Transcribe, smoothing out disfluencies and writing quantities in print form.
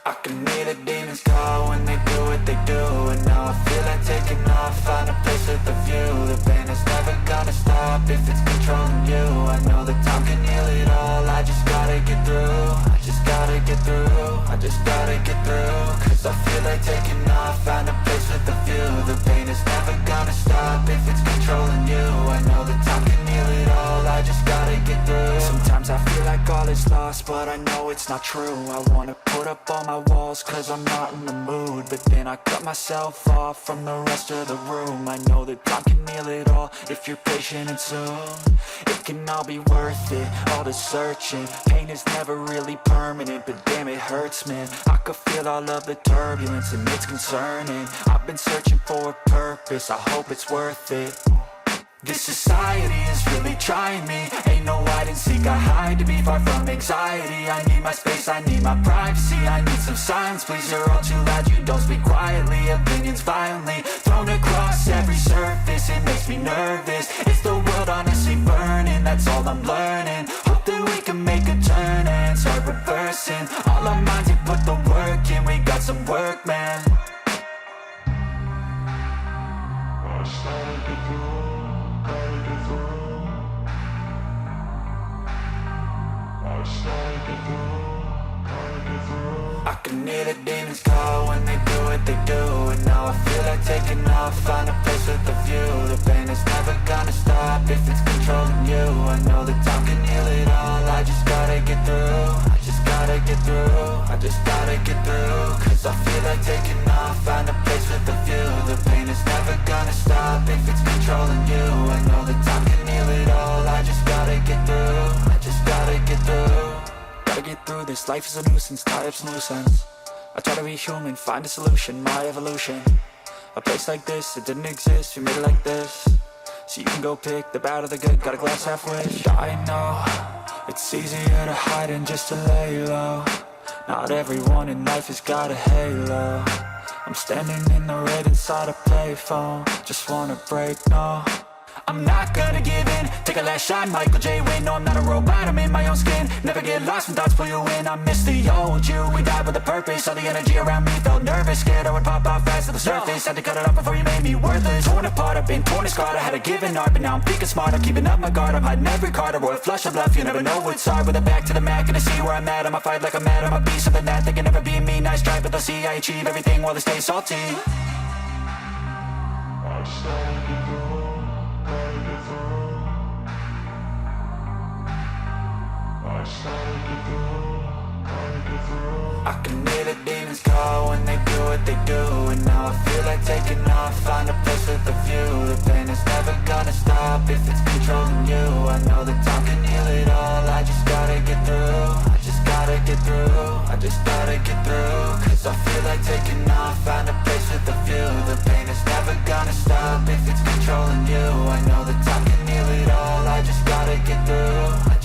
I can hear the demons call when they do what they do. And now I feel like taking off, find a place with a view. The pain is never gonna stop if it's controlling you. I know that time can heal it all, I just gotta get through. I just gotta get through, I just gotta get through. Cause I feel like taking off, find a place with a view. The pain is never gonna stop if it's controlling you. I know that time can heal it all, I just gotta get through. Sometimes I feel like all is lost, but I know it's not true. I wanna put up all my walls cause I'm not in the mood, but then I cut myself off from the rest of the room. I know that time can heal it all if you're patient and soon it can all be worth it, all the searching. Pain is never really permanent, but damn it hurts, man. I could feel all of the turbulence and it's concerning. I've been searching for a purpose, I hope it's worth it. This society is really trying me. Ain't no hide and seek, I hide to be far from anxiety. I need my space, I need my privacy. I need some silence, please, you're all too loud. You don't speak quietly, opinions violently thrown across every surface. It makes me nervous, it's the world honestly burning. That's all I'm learning, hope that we can make a turn and start reversing. All our minds have put the work in, we got some work, man. I can hear the demons call when they do what they do. And now I feel like taking off, find a place with a view. The pain is never gonna stop if it's controlling you. I know that time can heal it all, I just gotta get through. I just gotta get through, I just gotta get through. Cause I feel like taking off, find a place with a view. The pain is never gonna stop if it's controlling you. I know that time can heal it all, I just gotta get through. I just gotta get through. Gotta get through this, life is a nuisance, tie up some loose ends. I try to be human, find a solution, my evolution. A place like this, it didn't exist, we made it like this. So you can go pick the bad or the good, got a glass halfway. I know, it's easier to hide than just to lay low. Not everyone in life has got a halo. I'm standing in the red inside a payphone. Just wanna break, no, I'm not gonna give in. Take a last shot, Michael J. Win. No, I'm not a robot, I'm in my own skin. Never get lost when thoughts pull you in. I miss the old you, we died with a purpose. All the energy around me felt nervous, scared I would pop out fast to the surface. Had to cut it off before you made me worthless. Torn apart, I've been torn and scarred. I had a given art, but now I'm thinking smart. I'm keeping up my guard, I'm hiding every card. A royal flush of love, you never know what's hard. With a back to the mat, gonna see where I'm at. I'ma fight like I'm mad, I'ma be something that they can never be me. Nice try, but they'll see I achieve everything while they stay salty. I can hear the demons call when they do what they do. And now I feel like taking off, find a place with a view. The pain is never gonna stop if it's controlling you. I know that time can heal it all, I just gotta get through. I just gotta get through, I just gotta get through. Cause I feel like taking off, find a place with a view. The pain is never gonna stop if it's controlling you. I know that time can heal it all, I just gotta get through.